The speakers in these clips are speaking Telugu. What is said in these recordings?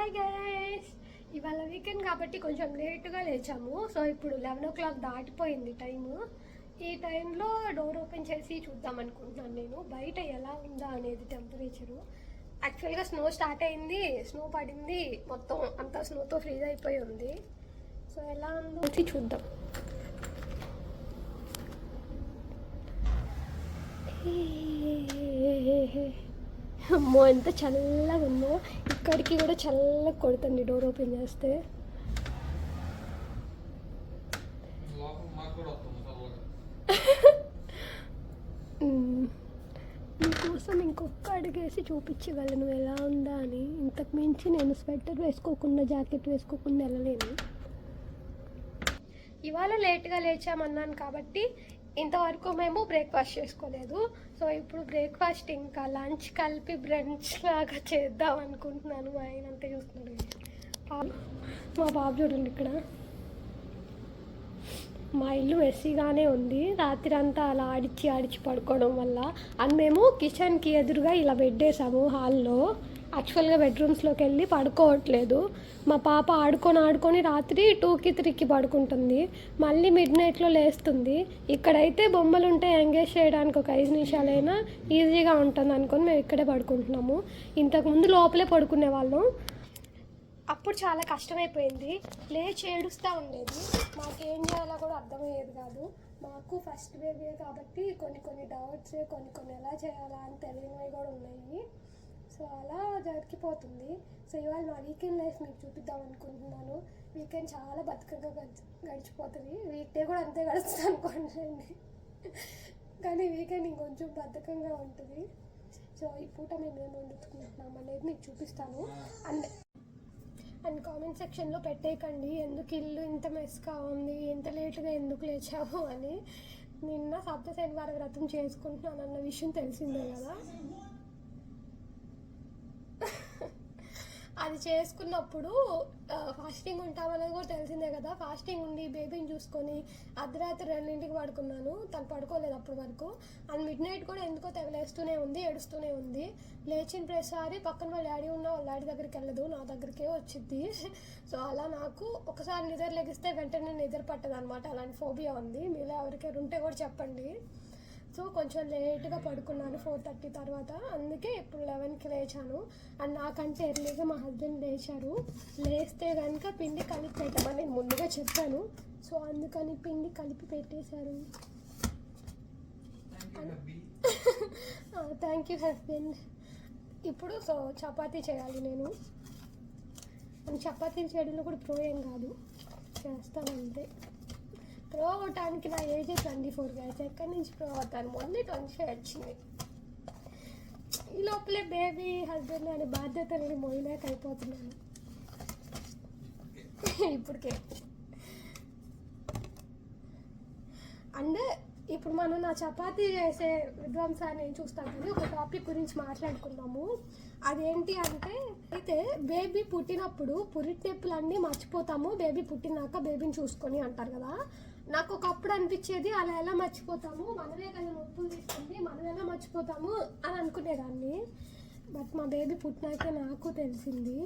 హాయ్ గైస్, ఇవాళ వీకెండ్ కాబట్టి కొంచెం లేట్గా లేచాము. సో ఇప్పుడు 11 o'clock దాటిపోయింది టైము. ఈ టైంలో డోర్ ఓపెన్ చేసి చూద్దాం అనుకుంటున్నాను నేను బయట ఎలా ఉందా అనేది టెంపరేచరు. యాక్చువల్గా స్నో స్టార్ట్ అయింది, స్నో పడింది, మొత్తం అంతా స్నోతో ఫ్రీజ్ అయిపోయి ఉంది. సో ఎలా ఉందో చూద్దాం. అమ్మో ఎంత చల్లగా ఉందో, ఇక్కడికి కూడా చల్లగా కొడుతుంది డోర్ ఓపెన్ చేస్తే. మీకోసం ఇంకొక అడిగేసి చూపించగలను ఎలా ఉందా అని. ఇంతకు మించి నేను స్వెటర్ వేసుకోకుండా జాకెట్ వేసుకోకుండా వెళ్ళలేను. ఇవాళ లేట్గా లేచామన్నాను కాబట్టి ఇంతవరకు మేము బ్రేక్ఫాస్ట్ చేసుకోలేదు. సో ఇప్పుడు బ్రేక్ఫాస్ట్ ఇంకా లంచ్ కలిపి బ్రంచ్ లాగా చేద్దాం అనుకుంటున్నాను. మా ఆయన అంతే చూస్తున్నాడు. మా బాబు చూడండి ఇక్కడ. మా ఇల్లు మెస్సీగానే ఉంది, రాత్రి అంతా అలా ఆడిచి పడుకోవడం వల్ల. అండ్ మేము కిచెన్కి ఎదురుగా ఇలా బెడ్ వేసాము హాల్లో. యాక్చువల్గా బెడ్రూమ్స్లోకి వెళ్ళి పడుకోవట్లేదు. మా పాప ఆడుకొని రాత్రి 2కి 3కి పడుకుంటుంది, మళ్ళీ మిడ్ నైట్లో లేస్తుంది. ఇక్కడైతే బొమ్మలు ఉంటే ఎంగేజ్ చేయడానికి ఒక 5 నిమిషాలైనా ఈజీగా ఉంటుంది అనుకొని మేము ఇక్కడే పడుకుంటున్నాము. ఇంతకుముందు లోపలే పడుకునే వాళ్ళం. అప్పుడు చాలా కష్టమైపోయింది, లేచి ఏడుస్తూ ఉండేది. మాకేం చేయాలో కూడా అర్థమయ్యేది కాదు. మాకు ఫస్ట్ బేబీ కాబట్టి కొన్ని డౌట్స్, కొన్ని ఎలా చేయాలా అని తెలియనివి కూడా ఉన్నాయి. సో అలా జరిగిపోతుంది. సో ఇవాళ నా వీకెండ్ లైఫ్ మీకు చూపిద్దాం అనుకుంటున్నాను. వీకెండ్ చాలా బతుకగా గడిచిపోతుంది. వీక్ డే కూడా అంతే గడుస్తుంది అనుకోండి, కానీ వీకెండ్ ఇంకొంచెం బద్ధకంగా ఉంటుంది. సో ఈ పూట మేము ఏం వండుకుంటున్నాం అనేది మీకు చూపిస్తాను. అండ్ కామెంట్ సెక్షన్లో పెట్టేయకండి ఎందుకు ఇల్లు ఇంత మెస్గా ఉంది, ఇంత లేటుగా ఎందుకు లేచావు అని. నిన్న సప్త శనివార వ్రతం చేసుకుంటున్నాను అన్న విషయం తెలిసిందే కదా. అది చేసుకున్నప్పుడు ఫాస్టింగ్ ఉంటామనేది కూడా తెలిసిందే కదా. ఫాస్టింగ్ ఉండి బేబీని చూసుకొని అర్ధరాత్రి 2ంటికి పడుకున్నాను. తను పడుకోలేదు అప్పటి వరకు. అండ్ మిడ్ నైట్ కూడా ఎందుకో తెగలేస్తూనే ఉంది, ఏడుస్తూనే ఉంది. లేచిన ప్రతిసారి పక్కన వాళ్ళ డాడీ ఉన్న వాళ్ళ డాడీ దగ్గరికి వెళ్ళదు, నా దగ్గరికే వచ్చింది. సో అలా నాకు ఒకసారి నిద్ర లెగిస్తే వెంటనే నిద్ర పట్టదు అనమాట. అలాంటి ఫోబియా ఉంది. మీలో ఎవరికైనా ఉంటే కూడా చెప్పండి. సో కొంచెం లేట్గా పడుకున్నాను 4:30 తర్వాత, అందుకే ఇప్పుడు 11కి లేచాను. అండ్ నాకంటే ఎర్లీగా మా హస్బెండ్ లేచారు. లేస్తే కనుక పిండి కలిపి పెట్టమని నేను ముందుగా చెప్పాను. సో అందుకని పిండి కలిపి పెట్టేశారు. Thank you husband. ఇప్పుడు సో చపాతీ చేయాలి నేను. చపాతీలు చేయడంలో కూడా ప్రో ఏం కాదు, చేస్తానంతే. ప్రో అవటానికి నా ఏజ్ 24 గైస్. ఎక్కడి నుంచి ప్రో అవుతాను, మొన్న 25 వచ్చింది. ఈ లోపలే బేబీ హస్బెండ్ అనే బాధ్యతలని మోయలేక అయిపోతున్నాను ఇప్పటికే. అండ్ ఇప్పుడు మనం నా చపాతీ చేసే విధ్వంసాన్ని నేను చూస్తాను కానీ ఒక టాపిక్ గురించి మాట్లాడుకున్నాము. అదేంటి అంటే, అయితే బేబీ పుట్టినప్పుడు పురిటి నొప్పులన్నీ మర్చిపోతాము, బేబీ పుట్టినాక బేబీని చూసుకొని అంటారు కదా. నాకు ఒకప్పుడు అనిపించేది అలా ఎలా మర్చిపోతాము, మనమే కదా నొప్పులు తీసుకుంది, మనం ఎలా మర్చిపోతాము అని అనుకునేదాన్ని. బట్ మా బేబీ పుట్టినాకే నాకు తెలిసింది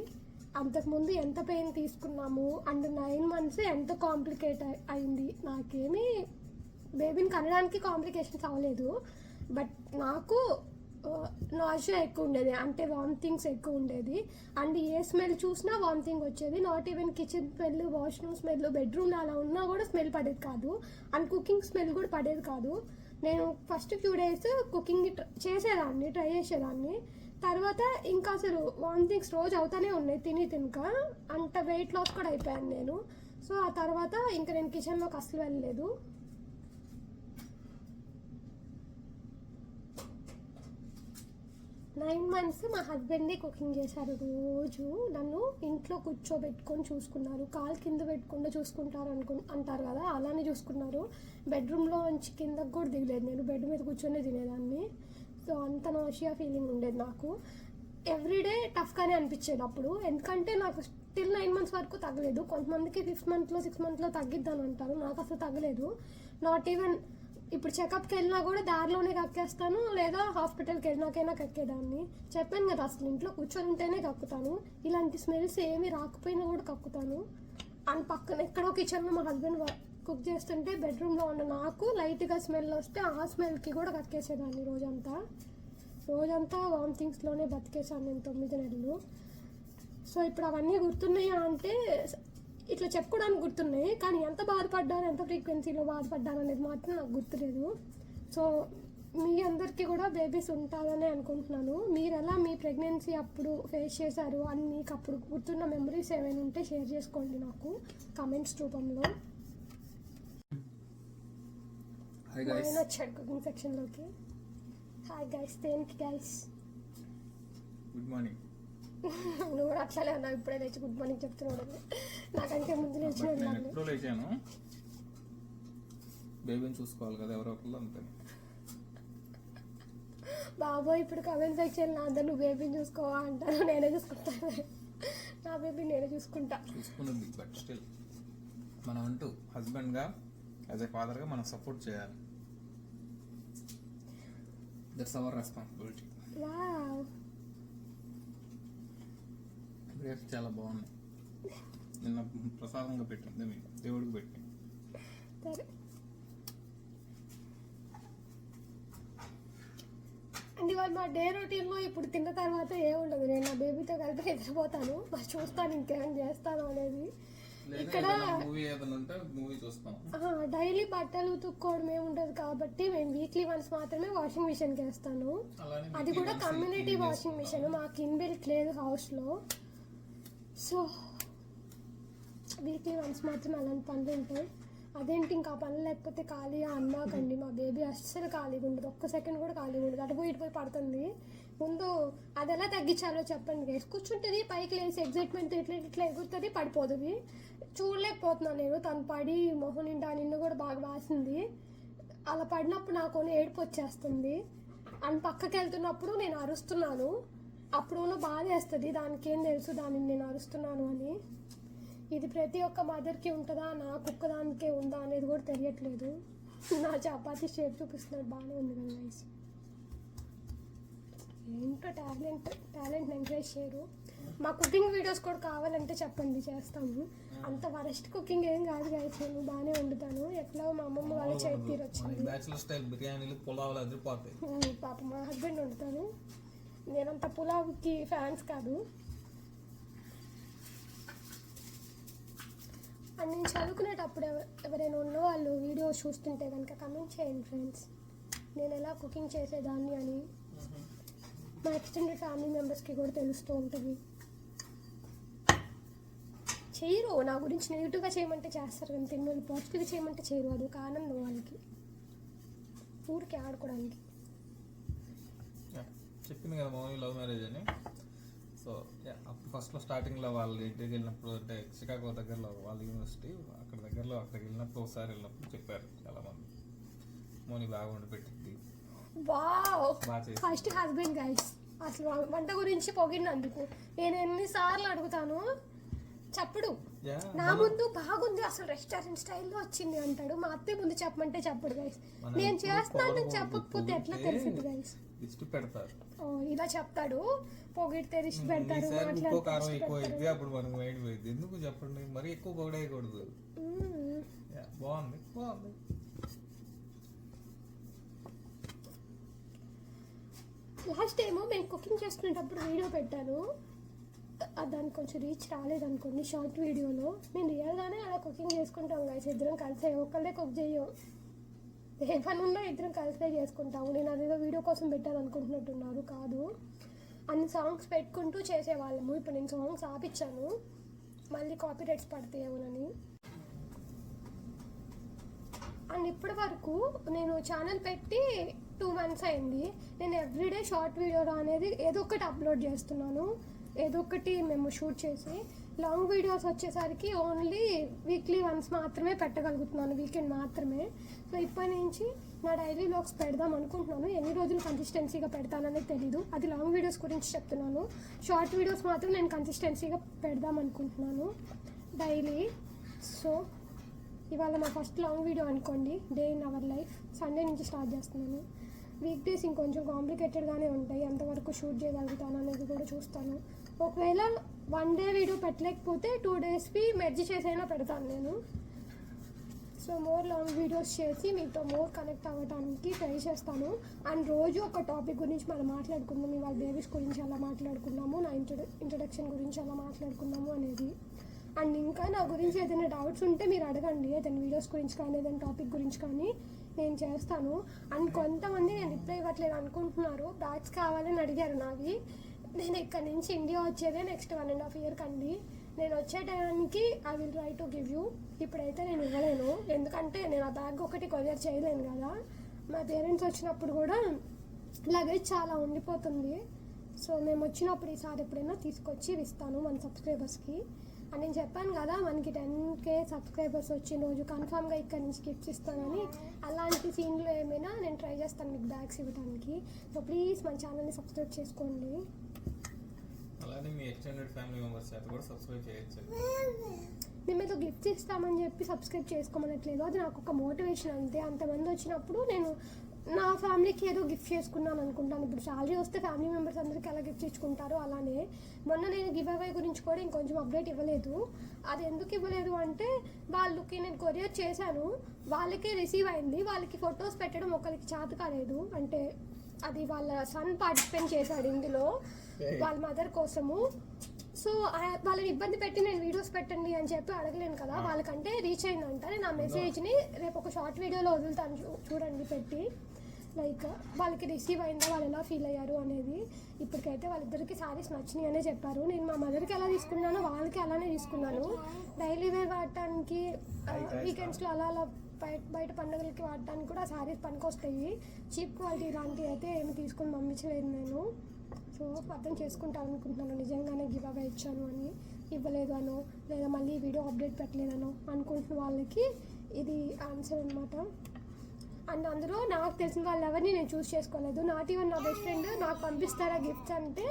అంతకుముందు ఎంత పెయిన్ తీసుకున్నాము. అండ్ 9 months ఎంత కాంప్లికేట్ అయింది. నాకేమీ బేబీని కనడానికి కాంప్లికేషన్స్ అవ్వలేదు, బట్ నాకు నాషియా ఎక్కువ ఉండేది, అంటే వామిటింగ్స్ ఎక్కువ ఉండేది. అండ్ ఏ స్మెల్ చూసినా వామిటింగ్ వచ్చేది. Not even kitchen smell, washroom smell, బెడ్రూమ్లో అలా ఉన్నా కూడా స్మెల్ పడేది కాదు. అండ్ కుకింగ్ స్మెల్ కూడా పడేది కాదు. నేను first few days cooking try చేసేదాన్ని. తర్వాత ఇంకా అసలు వామిటింగ్స్ రోజు అవుతానే ఉన్నాయి తినక. అంత వెయిట్ లాస్ కూడా అయిపోయాను నేను. సో ఆ తర్వాత ఇంకా నేను కిచెన్లోకి అసలు వెళ్ళలేదు. నైన్ మంత్స్ మా హస్బెండే కుకింగ్ చేశారు. రోజు నన్ను ఇంట్లో కూర్చోబెట్టుకొని చూసుకున్నారు. కాలు కింద పెట్టకుండా చూసుకుంటారు అంటారు కదా, అలానే చూసుకున్నారు. బెడ్రూమ్లో నుంచి కిందకు కూడా దిగలేదు, నేను బెడ్ మీద కూర్చొని తినేదాన్ని. సో అంత నాషియా ఫీలింగ్ ఉండేది నాకు. ఎవ్రీడే టఫ్గానే అనిపించేది అప్పుడు, ఎందుకంటే నాకు స్టిల్ 9 months వరకు తగ్గలేదు. కొంతమందికి 5th month 6th month తగ్గిద్దాను అంటారు, నాకు అసలు తగ్గలేదు. నాట్ ఈవెన్ ఇప్పుడు చెకప్కి వెళ్ళినా కూడా దారిలోనే కక్కేస్తాను, లేదా హాస్పిటల్కి వెళ్ళినాకైనా కక్కేదాన్ని. చెప్పాను కదా, అసలు ఇంట్లో కూర్చొని ఉంటేనే కక్కుతాను. ఇలాంటి స్మెల్స్ ఏమీ రాకపోయినా కూడా కక్కుతాను. అండ్ పక్కన ఎక్కడో కిచెన్లో మా హస్బెండ్ కుక్ చేస్తుంటే బెడ్రూమ్లో ఉన్న నాకు లైట్గా స్మెల్ వస్తే ఆ స్మెల్కి కూడా కక్కేసేదాన్ని. రోజంతా వామిటింగ్స్లోనే బతికేసాను నేను 9 నెలలు. సో ఇప్పుడు అవన్నీ గుర్తున్నాయా అంటే ఇట్లా చెప్పుకోవడానికి గుర్తున్నాయి, కానీ ఎంత బాధపడ్డాను, ఎంత ఫ్రీక్వెన్సీలో బాధపడ్డాను అనేది మాత్రం నాకు గుర్తులేదు. సో మీ అందరికీ కూడా బేబీస్ ఉంటారని అనుకుంటున్నాను. మీరు ఎలా మీ ప్రెగ్నెన్సీ అప్పుడు ఫేస్ చేశారు అని మీకు అప్పుడు గుర్తున్న మెమరీస్ ఏమైనా ఉంటే షేర్ చేసుకోండి నాకు కామెంట్స్ రూపంలో. ఆయన వచ్చాడు కుకింగ్ సెక్షన్లోకి. హాయ్ గైస్, దేనికి గైస్? Good morning. నువ్వు కూడా అట్లానే అన్నావు, ఇప్పుడే లేచి గుడ్ మార్నింగ్ చెప్తున్నాడు. నాకంటే ముందు లేచాను, బేబీని చూసుకోవాలి కదా ఎవరో ఒకళ్ళు అంతే. బాబోయ్, ఇప్పుడు కమెంట్ సెక్షన్ అందరు నువ్వు బేబీని చూసుకోవా అంటారు. నేనే చూసుకుంటాను, నా బేబీ నేనే చూసుకున్నది. బట్ స్టిల్ మనం అంటూ హస్బెండ్గా యాజ్ ఏ ఫాదర్గా మనం సపోర్ట్ చేయాలి. That's our responsibility. Wow, grapes చాలా బాగున్నాయి. నిన్న ప్రసాదంగా పెట్టింది, మీకు దేవుడికి పెట్టి. సరే అండ్ ఇవాళ మా డే రొటీన్లో ఇప్పుడు తిన్న తర్వాత ఏముండదు. నేను నా బేబీతో కలిపి నిద్రపోతాను, మరి చూస్తాను ఇంకేం చేస్తాను అనేది. ఇక్కడ డైలీ బట్టలు ఉతుక్కోవడం ఏముండదు కాబట్టి మేము వీక్లీ వన్స్ మాత్రమే వాషింగ్ మిషన్కి వేస్తాను. అది కూడా కమ్యూనిటీ వాషింగ్ మిషన్, మాకు ఇన్బిల్ట్ లేదు హౌస్లో. సో వీక్లీ వన్స్ మాత్రం అలాంటి పనులు ఉంటాయి. అదేంటి ఇంకా పనులు లేకపోతే ఖాళీగా అన్నాకండి, మా బేబీ అస్సలు ఖాళీగా ఉండదు, ఒక్క సెకండ్ కూడా ఖాళీగా ఉండదు. అటు పోయి ఇటు పోయి పడుతుంది. ముందు అది ఎలా తగ్గించాలో చెప్పండి గైస్. కూర్చుంటుంది, పైకి లేసి ఎగ్జైట్మెంట్ ఇట్లా ఇట్లా ఎగురుతుంది, పడిపోతుంది. చూడలేకపోతున్నాను నేను. తను పడి మొహం నిండా నిన్ను కూడా బాగా వాసింది. అలా పడినప్పుడు నాకు ఏడుపు వచ్చేస్తుంది. అండ్ పక్కకి వెళ్తున్నప్పుడు నేను అరుస్తున్నాను, అప్పుడు బాధ వేస్తుంది. దానికి ఏం తెలుసు దానిని నేను అరుస్తున్నాను అని. ఇది ప్రతి ఒక్క మదర్కి ఉంటుందా, నా కుక్కదానికే ఉందా అనేది కూడా తెలియట్లేదు. నా చపాతీ షేప్ చూపిస్తున్నాడు, బాగానే ఉంది కదా గైస్. ఏంటో టాలెంట్ ఎంకరేజ్ చేయరు. మా కుకింగ్ వీడియోస్ కూడా కావాలంటే చెప్పండి, చేస్తాము. అంత వరస్ట్ కుకింగ్ ఏం కాదు గైస్, నేను బాగానే వండుతాను. ఎట్లా మా అమ్మమ్మ వాళ్ళ చేతి తీరు వచ్చింది. పాప మా హస్బెండ్ వండుతాను, నేనంత పులావ్కి ఫ్యాన్స్ కాదు. అండ్ నేను చదువుకునేటప్పుడు ఎవరైనా ఉన్నవాళ్ళు వీడియో చూస్తుంటే కనుక కమెంట్ చేయండి ఫ్రెండ్స్, నేను ఎలా కుకింగ్ చేసేదాన్ని అని. మా ఎక్స్టెండెడ్ ఫ్యామిలీ మెంబర్స్కి కూడా తెలుస్తూ ఉంటుంది. చేయరు, నా గురించి నెగిటివ్గా చేయమంటే చేస్తారు, కానీ తిన్నోళ్ళు పాజిటివ్గా చేయమంటే చేయరు. అది ఒక ఆనందం వాళ్ళకి, ఊరికి ఆడుకోవడానికి. చెప్పింది కదా మౌని లవ్ మ్యారేజ్ అని. సో అప్పుడు ఫస్ట్లో స్టార్టింగ్లో వాళ్ళ ఇంటికి వెళ్ళినప్పుడు, అంటే చికాగో దగ్గరలో వాళ్ళ యూనివర్సిటీ అక్కడికి వెళ్ళినప్పుడు ఒకసారి వెళ్ళినప్పుడు చెప్పారు చాలామంది, మౌని బాగా వండి పెట్టింది. ఫస్ట్ హస్బెండ్ గైస్, అసలు వంట గురించి పొగిడినందుకు నేను ఎన్నిసార్లు అడుగుతాను, చెప్పడు. నా ముందు బాగుంది అసలు రెస్టారెంట్ స్టైల్లో వచ్చింది అంటాడు. మా అత్తయ్య ముందు చెప్పమంటే చెప్పడు గైస్. నేను చేస్తాను చెప్పకపోతే ఎట్లా తెలిసింది గైస్? ఇలా చెప్తాడు, పొగిడితే రిస్ట్ పెడతారు. ఎందుకు చెప్పండి, మరి ఎక్కువ పొగడేయకూడదు. బాగుంది. లాస్ట్ టైము మేము కుకింగ్ చేసుకునేటప్పుడు వీడియో పెట్టాను, దానికి కొంచెం రీచ్ రాలేదనుకోండి షార్ట్ వీడియోలో. నేను రియల్గానే అలా కుకింగ్ చేసుకుంటాం గైస్, ఇద్దరం కలిసే, ఒక్కళ్ళే కుక్ చేయో. ఏ పని ఉన్నా ఇద్దరం కలిసే చేసుకుంటాము. నేను అదేదో వీడియో కోసం పెట్టాను అనుకుంటున్నట్టున్నారు, కాదు. అన్ని సాంగ్స్ పెట్టుకుంటూ చేసేవాళ్ళము. ఇప్పుడు నేను సాంగ్స్ ఆపిచ్చాను, మళ్ళీ కాపీ రైట్స్ పడతాయేమోనని. అండ్ ఇప్పటి వరకు నేను ఛానల్ పెట్టి 2 months అయింది. నేను ఎవ్రీడే షార్ట్ వీడియో అనేది ఏదో ఒకటి అప్లోడ్ చేస్తున్నాను, ఏదో ఒకటి మేము షూట్ చేసి. లాంగ్ వీడియోస్ వచ్చేసరికి ఓన్లీ వీక్లీ వన్స్ మాత్రమే పెట్టగలుగుతున్నాను, వీకెండ్ మాత్రమే. సో ఇప్పటి నుంచి నా డైలీ వ్లాగ్స్ పెడదాం అనుకుంటున్నాను. ఎన్ని రోజులు కన్సిస్టెన్సీగా పెడతాననేది తెలీదు, అది లాంగ్ వీడియోస్ గురించి చెప్తున్నాను. షార్ట్ వీడియోస్ మాత్రం నేను కన్సిస్టెన్సీగా పెడదాం అనుకుంటున్నాను డైలీ. సో ఇవాళ మా ఫస్ట్ లాంగ్ వీడియో అనుకోండి, day in our life. Sunday నుంచి స్టార్ట్ చేస్తున్నాను. వీక్ డేస్ ఇంకొంచెం కాంప్లికేటెడ్గానే ఉంటాయి, ఎంతవరకు షూట్ చేయగలుగుతాను అనేది కూడా చూస్తాను. ఒకవేళ 1 డే వీడియో పెట్టలేకపోతే 2 డేస్కి మెర్జ్ చేసైనా పెడతాను నేను. సో మోర్ లాంగ్ వీడియోస్ చేసి మీతో మోర్ కనెక్ట్ అవ్వడానికి ట్రై చేస్తాను. అండ్ రోజు ఒక టాపిక్ గురించి మనం మాట్లాడుకుందాం. ఇవాళ బేబీస్ గురించి అలా మాట్లాడుకున్నాము, నా ఇంట్రడక్షన్ గురించి అలా మాట్లాడుకున్నాము అనేది. అండ్ ఇంకా నా గురించి ఏదైనా డౌట్స్ ఉంటే మీరు అడగండి, ఏదైనా వీడియోస్ గురించి కానీ ఏదైనా టాపిక్ గురించి కానీ నేను చేస్తాను. అండ్ కొంతమంది నేను రిప్లై ఇవ్వట్లేదు అనుకుంటున్నారు, బ్యాగ్స్ కావాలని అడిగారు నావి. నేను ఇక్కడ నుంచి ఇండియా వచ్చేదే నెక్స్ట్ 1.5 year కండి. నేను వచ్చే టైంకి I will try to give you. ఇప్పుడైతే నేను ఇవ్వలేను, ఎందుకంటే నేను ఆ బ్యాగ్ ఒకటి కొరియర్ చేయలేను కదా. మా పేరెంట్స్ వచ్చినప్పుడు కూడా లగేజ్ చాలా ఉండిపోతుంది. సో మేము వచ్చినప్పుడు ఈసారి ఎప్పుడైనా తీసుకొచ్చి ఇస్తాను మన సబ్స్క్రైబర్స్కి. అని నేను చెప్పాను కదా, మనకి 10K సబ్స్క్రైబర్స్ వచ్చిన రోజు కన్ఫామ్గా ఇక్కడ నుంచి గిఫ్ట్స్ ఇస్తానని. అలాంటి సీన్లో ఏమైనా నేను ట్రై చేస్తాను మీకు బ్యాగ్స్ ఇవ్వడానికి. సో ప్లీజ్ మన ఛానల్ని సబ్స్క్రైబ్ చేసుకోండి. అలానే మీ ఎక్స్టెండెడ్ ఫ్యామిలీ మెంబర్స్ చేత కూడా సబ్స్క్రైబ్ చేయొచ్చు. మేము ఏదో గిఫ్ట్స్ ఇస్తామని చెప్పి సబ్స్క్రైబ్ చేసుకోమనట్లేదు, అది నాకు ఒక మోటివేషన్ అంతే. అంతమంది వచ్చినప్పుడు నేను నా ఫ్యామిలీకి ఏదో గిఫ్ట్ చేసుకున్నాను అనుకుంటాను. ఇప్పుడు శాలరీ వస్తే ఫ్యామిలీ మెంబర్స్ అందరికీ ఎలా గిఫ్ట్ ఇచ్చుకుంటారో అలానే మొన్న నేను గివ్ అవే గురించి కూడా ఇంకొంచెం అప్డేట్ ఇవ్వలేదు. అది ఎందుకు ఇవ్వలేదు అంటే వాళ్ళకి నేను కొరియర్ చేశాను, వాళ్ళకే రిసీవ్ అయింది. వాళ్ళకి ఫొటోస్ పెట్టడం ఒకరికి చేత కాలేదు, అంటే అది వాళ్ళ సన్ పార్టిసిపేట్ చేశాడు ఇందులో వాళ్ళ మదర్ కోసము. సో వాళ్ళని ఇబ్బంది పెట్టి నేను వీడియోస్ పెట్టండి అని చెప్పి అడగలేను కదా. వాళ్ళకంటే రీచ్ అయిందంట. నేను ఆ మెసేజ్ని రేపు ఒక షార్ట్ వీడియోలో వదులుతాను, చూడండి పెట్టి. లైక్ వాళ్ళకి రిసీవ్ అయిందా, వాళ్ళు ఎలా ఫీల్ అయ్యారు అనేది. ఇప్పటికైతే వాళ్ళిద్దరికి శారీస్ నచ్చినాయి అనే చెప్పారు. నేను మా మదర్కి ఎలా తీసుకున్నానో వాళ్ళకి అలానే తీసుకున్నాను. డైలీ వేర్ వాడటానికి, వీకెండ్స్లో అలా అలా బయట పండుగలకి వాడటానికి కూడా శారీస్ పనికొస్తాయి. చీప్ క్వాలిటీ ఇలాంటివి అయితే ఏమి తీసుకొని పంపించలేదు నేను. సో అర్థం చేసుకుంటాను అనుకుంటున్నాను, నిజంగానే గివ్ అవే ఇచ్చాను అని, ఇవ్వలేదు అనో లేదా మళ్ళీ వీడియో అప్డేట్ పెట్టలేదనో అనుకుంటున్న వాళ్ళకి ఇది ఆన్సర్ అనమాట. అండ్ అందులో నాకు తెలిసిన వాళ్ళు ఎవరిని నేను చూస్ చేసుకోలేదు. నాట్ ఈవెన్ నా బెస్ట్ ఫ్రెండ్ నాకు పంపిస్తారా గిఫ్ట్స్ అంటే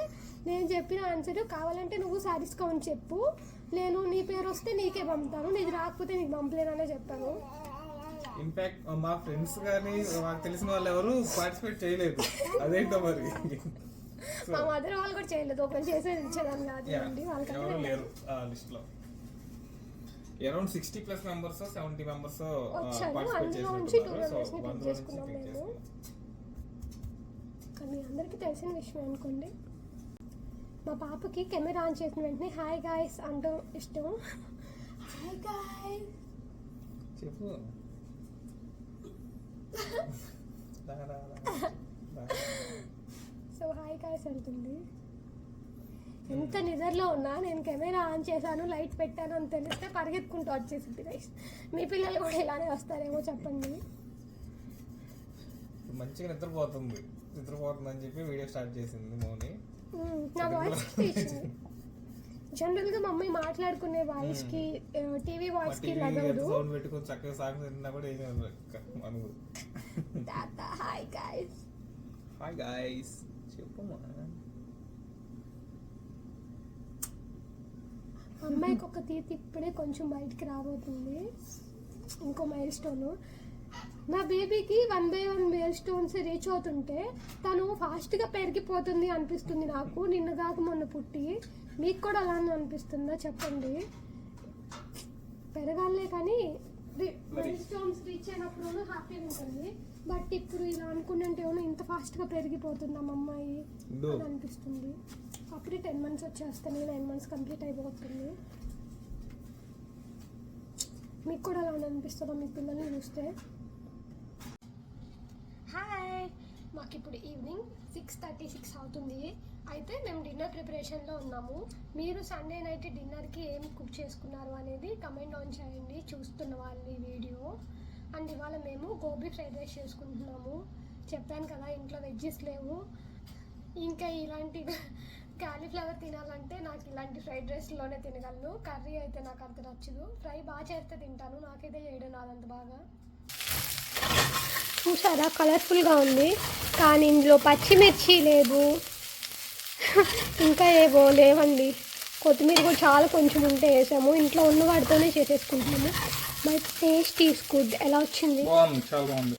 నేను చెప్పిన ఆన్సర్, కావాలంటే నువ్వు శారీస్ కౌంట్ చెప్పు, నేను నీ పేరు వస్తే నీకే పంపుతాను, నీది రాకపోతే నీకు పంపలేననే చెప్పాను. ఇన్ఫాక్ట్ మా ఫ్రెండ్స్ కానీ మాకు తెలిసిన వాళ్ళు ఎవరు పార్టిసిపేట్ చేయలేదు, అదేంటో మరి. మా మదర్ వాళ్ళు కూడా చేయలేదు, ఓపెన్ చేసేది ఇచ్చేదాన్ని కాదు అండి. ఎవరు లేరు ఆ లిస్ట్ లో. అరౌండ్ 60+ మెంబర్స్ 70 మెంబర్స్ పార్టిసిపేట్ చేస్తున్నారు. కానీ అందరికీ తెలిసిన విషయం అనుకోండి, మా పాపకి కెమెరా ఆన్ చేసిన వెంటనే హాయ్ గాయ్స్ అంటూ ఇష్టం. హాయ్ గాయ్స్ చెప్పు. సో హాయ్ గాయ్స్ అంటుంది. ఎంత నిద్రలో ఉన్నా నేను కెమెరా ఆన్ చేశాను, లైట్ పెట్టాను అని తెలిస్తే పరిగెత్తుకుంటూ వచ్చేసింది గైస్. మీ పిల్లలు కూడా ఇలానే వస్తారేమో చెప్పండి. మంచిగా నిద్రపోతుందని చెప్పి వీడియో స్టార్ట్ చేసింది మౌని. నా వాయిస్ ఇచ్చింది. జనరల్గా మమ్మీ మాట్లాడుకునే వాయిస్కి టీవీ వాయిస్కి లగదు. సౌండ్ పెట్టుకొని చక్కగా సాంగ్స్ విన్నా కూడా ఏమీ అనుకో. Hi guys. హాయ్ గాయ్స్ చెప్పు. అమ్మాయికి ఒక తీర్తి ఇప్పుడే కొంచెం బయటికి రాబోతుంది, ఇంకో మైల్ స్టోన్. నా బేబీకి 1 by 1 మైల్ స్టోన్స్ రీచ్ అవుతుంటే తను ఫాస్ట్గా పెరిగిపోతుంది అనిపిస్తుంది నాకు. నిన్న కాక మొన్న పుట్టి, మీకు కూడా అలానే అనిపిస్తుందా చెప్పండి. పెరగాలే కానీ మైల్ స్టోన్స్ రీచ్ అయినప్పుడు హ్యాపీగా ఉంటుంది. బట్ ఇప్పుడు ఇలా అనుకుంటుంటే ఇంత ఫాస్ట్గా పెరిగిపోతుందా మా అమ్మాయి అని అనిపిస్తుంది. అప్పుడే 10 months వచ్చేస్తాయి, 9 months కంప్లీట్ అయిపోతుంది. మీకు కూడా అలా అనిపిస్తుందా మీ పిల్లల్ని చూస్తే? హాయ్, మాకు ఇప్పుడు ఈవినింగ్ 6:36 అవుతుంది. అయితే మేము డిన్నర్ ప్రిపరేషన్లో ఉన్నాము. మీరు సండే నైట్ డిన్నర్కి ఏం కుక్ చేసుకున్నారు అనేది కమెంట్ ఆన్ చేయండి చూస్తున్న వాళ్ళు ఈ వీడియో. అండ్ ఇవాళ మేము గోబీ ఫ్రైడ్ రైస్ చేసుకుంటున్నాము. చెప్పాను కదా ఇంట్లో వెజ్జెస్ లేవు. ఇంకా ఇలాంటి కాలీఫ్లవర్ తినాలంటే నాకు ఇలాంటి ఫ్రైడ్ రైస్లోనే తినగలను. కర్రీ అయితే నాకు అంత నచ్చదు. ఫ్రై బాగా చేస్తే తింటాను, నాకైతే చేయడం రాదంత బాగా. చూసారా కలర్ఫుల్గా ఉంది, కానీ ఇందులో పచ్చిమిర్చి లేదు, ఇంకా ఏవో లేవండి. కొత్తిమీర కూడా చాలా కొంచెం ఉంటే వేసాము. ఇంట్లో ఉన్న వాటితోనే చేసేసుకుంటున్నాము. My taste is good. ఎలా వచ్చింది? బాగుంది, చాలా బాగుంది.